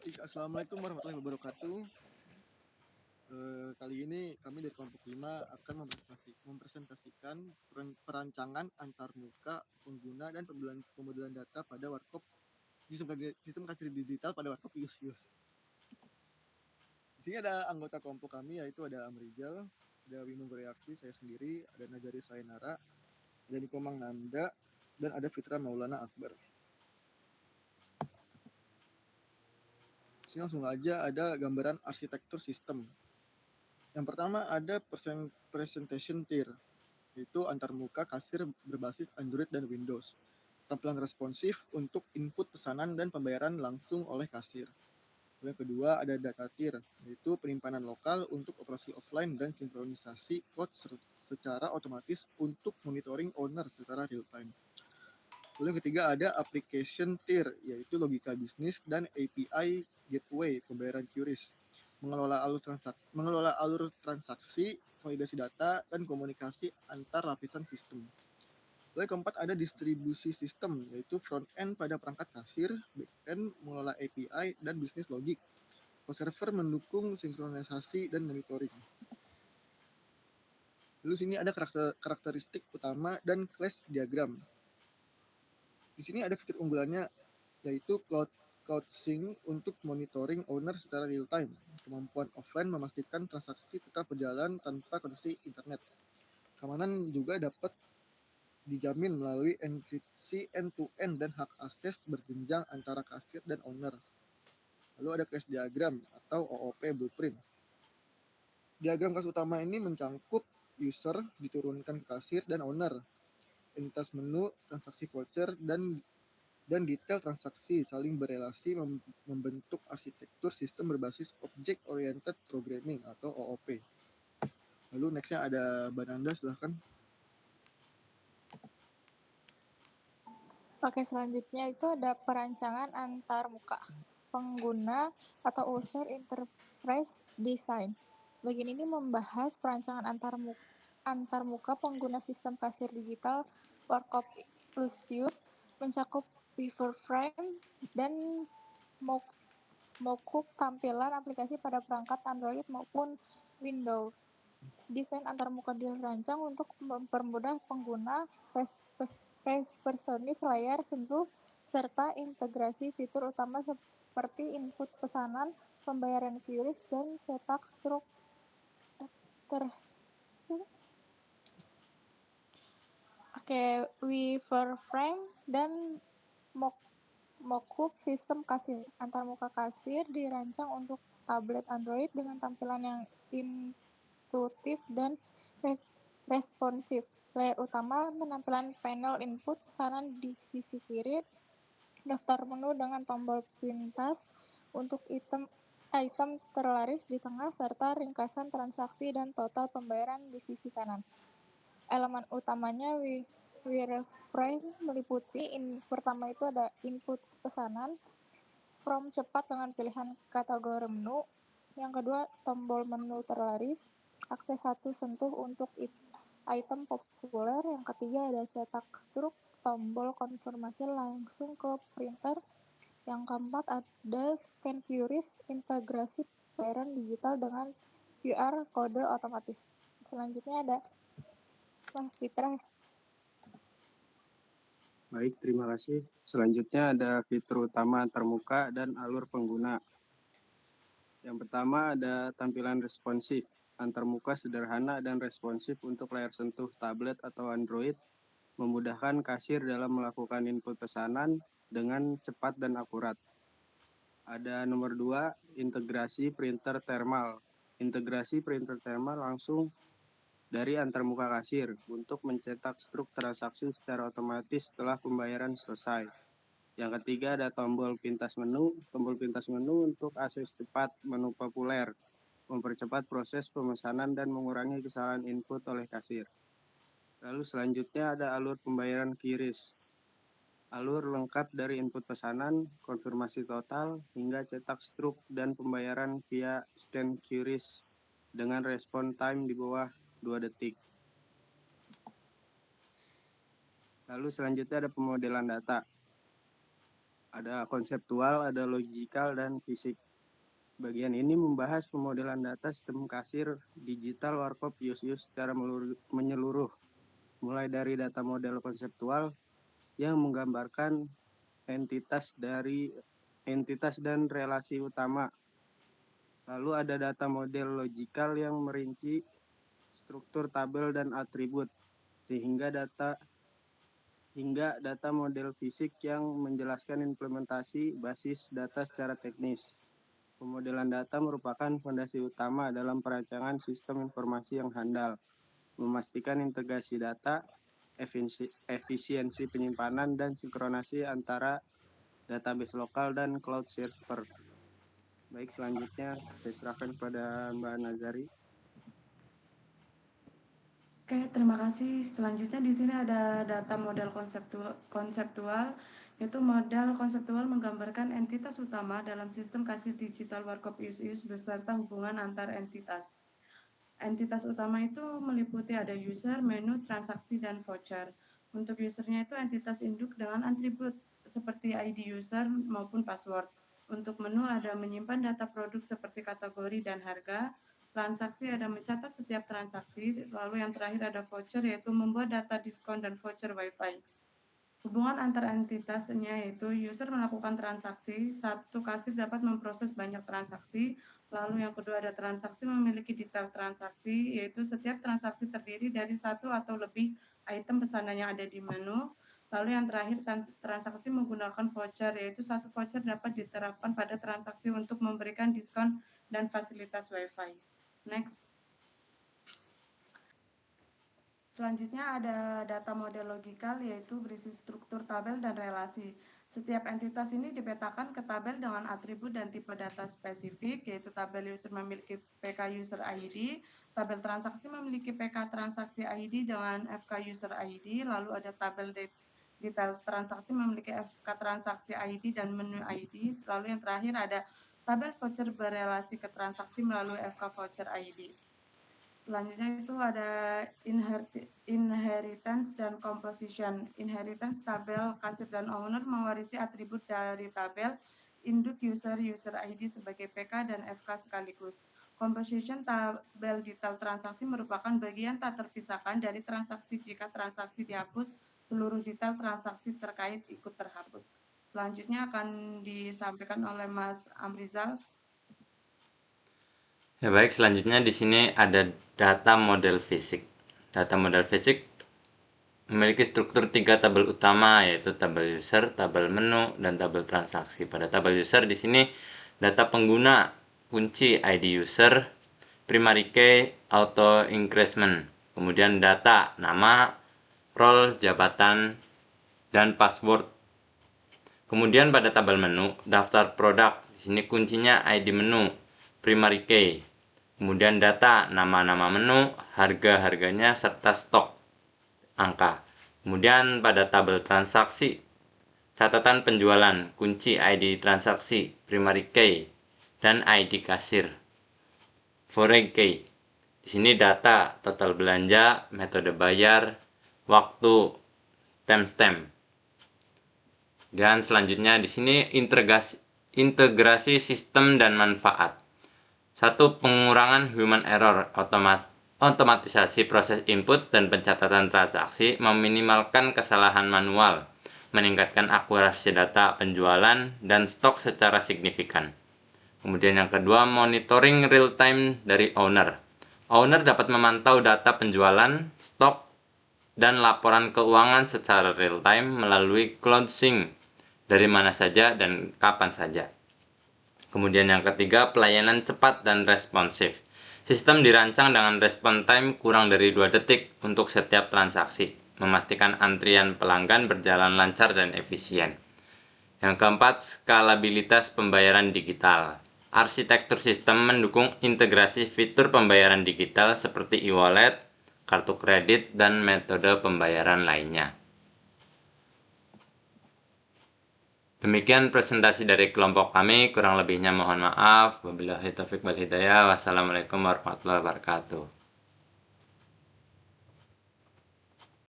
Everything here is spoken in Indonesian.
Baik, assalamualaikum warahmatullahi wabarakatuh. Kali ini kami dari kelompok 5 akan mempresentasikan perancangan antarmuka pengguna dan pemodelan data pada warkop sistem kasir digital pada warkop Yus. Di sini ada anggota kelompok kami, yaitu ada Amrijal, ada Wimo Goreakti, saya sendiri, ada Najari Sainara, ada Nikomang Nanda, dan ada Fitra Maulana Akbar. Di sini langsung aja ada gambaran arsitektur sistem. Yang pertama ada presentation tier, yaitu antarmuka kasir berbasis Android dan Windows. Tampilan responsif untuk input pesanan dan pembayaran langsung oleh kasir. Yang kedua ada data tier, yaitu penyimpanan lokal untuk operasi offline dan sinkronisasi code secara otomatis untuk monitoring owner secara real time. Lalu yang ketiga ada application tier, yaitu logika bisnis dan API gateway pembayaran QRIS, mengelola alur transaksi, validasi data, dan komunikasi antar lapisan sistem. Lalu yang keempat ada distribusi sistem, yaitu front-end pada perangkat kasir, back-end mengelola API dan bisnis logik. Server mendukung sinkronisasi dan monitoring. Lalu sini ada karakteristik utama dan class diagram. Di sini ada fitur unggulannya, yaitu Cloud Sync untuk monitoring owner secara real time. Kemampuan offline memastikan transaksi tetap berjalan tanpa koneksi internet. Keamanan juga dapat dijamin melalui enkripsi end-to-end dan hak akses berjenjang antara kasir dan owner. Lalu ada class diagram atau OOP blueprint. Diagram kelas utama ini mencangkup user diturunkan ke kasir dan owner, entitas menu, transaksi voucher, dan detail transaksi saling berelasi membentuk arsitektur sistem berbasis Object Oriented Programming atau OOP. Lalu nextnya ada Bananda, silahkan. Oke, selanjutnya itu ada perancangan antarmuka pengguna atau user interface design. Bagian ini membahas perancangan antarmuka pengguna sistem kasir digital Warkop Lucius, mencakup wireframe dan mockup tampilan aplikasi pada perangkat Android maupun Windows. Desain antarmuka dirancang untuk mempermudah pengguna responsive layar sentuh serta integrasi fitur utama seperti input pesanan, pembayaran QRIS, dan cetak struk wireframe dan mockup sistem kasir. Antarmuka kasir dirancang untuk tablet Android dengan tampilan yang intuitif dan responsif. Layar utama menampilkan panel input pesanan di sisi kiri, daftar menu dengan tombol pintas untuk item terlaris di tengah, serta ringkasan transaksi dan total pembayaran di sisi kanan. Elemen utamanya wireframe meliputi pertama itu ada input pesanan, from cepat dengan pilihan kategori menu. Yang kedua, tombol menu terlaris, akses satu sentuh untuk item populer. Yang ketiga ada cetak struk, tombol konfirmasi langsung ke printer. Yang keempat ada scan QRIS, integrasi pembayaran digital dengan QR kode otomatis. Selanjutnya ada Mas Fitra. Baik, terima kasih. Selanjutnya ada fitur utama antarmuka dan alur pengguna. Yang pertama ada tampilan responsif. Antarmuka sederhana dan responsif untuk layar sentuh tablet atau Android, memudahkan kasir dalam melakukan input pesanan dengan cepat dan akurat. Ada nomor 2, integrasi printer thermal. Integrasi printer thermal langsung dari antarmuka kasir untuk mencetak struk transaksi secara otomatis setelah pembayaran selesai. Yang ketiga ada tombol pintas menu. Tombol pintas menu untuk akses cepat menu populer, mempercepat proses pemesanan dan mengurangi kesalahan input oleh kasir. Lalu selanjutnya ada alur pembayaran QRIS. Alur lengkap dari input pesanan, konfirmasi total, hingga cetak struk dan pembayaran via scan QRIS dengan respon time di bawah 2 detik. Lalu selanjutnya ada pemodelan data. Ada konseptual, ada logikal, dan fisik. Bagian ini membahas pemodelan data sistem kasir digital warkop use secara menyeluruh, mulai dari data model konseptual yang menggambarkan entitas dan relasi utama. Lalu ada data model logikal yang merinci struktur tabel dan atribut, hingga data model fisik yang menjelaskan implementasi basis data secara teknis. Pemodelan data merupakan fondasi utama dalam perancangan sistem informasi yang handal, memastikan integrasi data, efisiensi penyimpanan, dan sinkronasi antara database lokal dan cloud server. Baik, selanjutnya saya serahkan kepada Mbak Nazari. Oke, terima kasih. Selanjutnya di sini ada data model konseptual, yaitu model konseptual menggambarkan entitas utama dalam sistem kasir digital warkop use beserta hubungan antar entitas. Entitas utama itu meliputi ada user, menu, transaksi, dan voucher. Untuk usernya itu entitas induk dengan atribut seperti ID user maupun password. Untuk menu ada menyimpan data produk seperti kategori dan harga. Transaksi ada mencatat setiap transaksi. Lalu yang terakhir ada voucher, yaitu membuat data diskon dan voucher WiFi. Hubungan antar entitasnya yaitu user melakukan transaksi, satu kasir dapat memproses banyak transaksi. Lalu yang kedua ada transaksi memiliki detail transaksi, yaitu setiap transaksi terdiri dari satu atau lebih item pesanan yang ada di menu. Lalu yang terakhir transaksi menggunakan voucher, yaitu satu voucher dapat diterapkan pada transaksi untuk memberikan diskon dan fasilitas WiFi. Next. Selanjutnya ada data model logikal, yaitu berisi struktur tabel dan relasi. Setiap entitas ini dipetakan ke tabel dengan atribut dan tipe data spesifik, yaitu tabel user memiliki PK user ID, tabel transaksi memiliki PK transaksi ID dengan FK user ID, lalu ada tabel detail transaksi memiliki FK transaksi ID dan menu ID, lalu yang terakhir ada tabel voucher berelasi ke transaksi melalui FK voucher ID. Selanjutnya itu ada inheritance dan composition. Inheritance tabel kasir dan owner mewarisi atribut dari tabel induk user ID sebagai PK dan FK sekaligus. Composition tabel detail transaksi merupakan bagian tak terpisahkan dari transaksi. Jika transaksi dihapus, seluruh detail transaksi terkait ikut terhapus. Selanjutnya akan disampaikan oleh Mas Amrizal. Ya baik, selanjutnya di sini ada data model fisik. Data model fisik memiliki struktur 3 tabel utama, yaitu tabel user, tabel menu, dan tabel transaksi. Pada tabel user di sini data pengguna, kunci ID user, primary key, auto increment, kemudian data nama, role, jabatan, dan password. Kemudian pada tabel menu, daftar produk. Di sini kuncinya ID menu, primary key. Kemudian data, nama-nama menu, harga-harganya, serta stok, angka. Kemudian pada tabel transaksi, catatan penjualan, kunci ID transaksi, primary key, dan ID kasir, foreign key. Di sini data, total belanja, metode bayar, waktu, timestamp. Dan selanjutnya di sini integrasi sistem dan manfaat. 1. Pengurangan human error, otomatisasi proses input dan pencatatan transaksi, meminimalkan kesalahan manual, meningkatkan akurasi data penjualan dan stok secara signifikan. Kemudian yang kedua, monitoring real time dari owner. Owner dapat memantau data penjualan, stok, dan laporan keuangan secara real time melalui closing dari mana saja dan kapan saja. Kemudian yang ketiga, pelayanan cepat dan responsif. Sistem dirancang dengan respon time kurang dari 2 detik untuk setiap transaksi, memastikan antrian pelanggan berjalan lancar dan efisien. Yang keempat, skalabilitas pembayaran digital. Arsitektur sistem mendukung integrasi fitur pembayaran digital seperti e-wallet, kartu kredit, dan metode pembayaran lainnya. Demikian presentasi dari kelompok kami, kurang lebihnya mohon maaf. Wabillahi taufiq wal hidayah. Wassalamualaikum warahmatullahi wabarakatuh.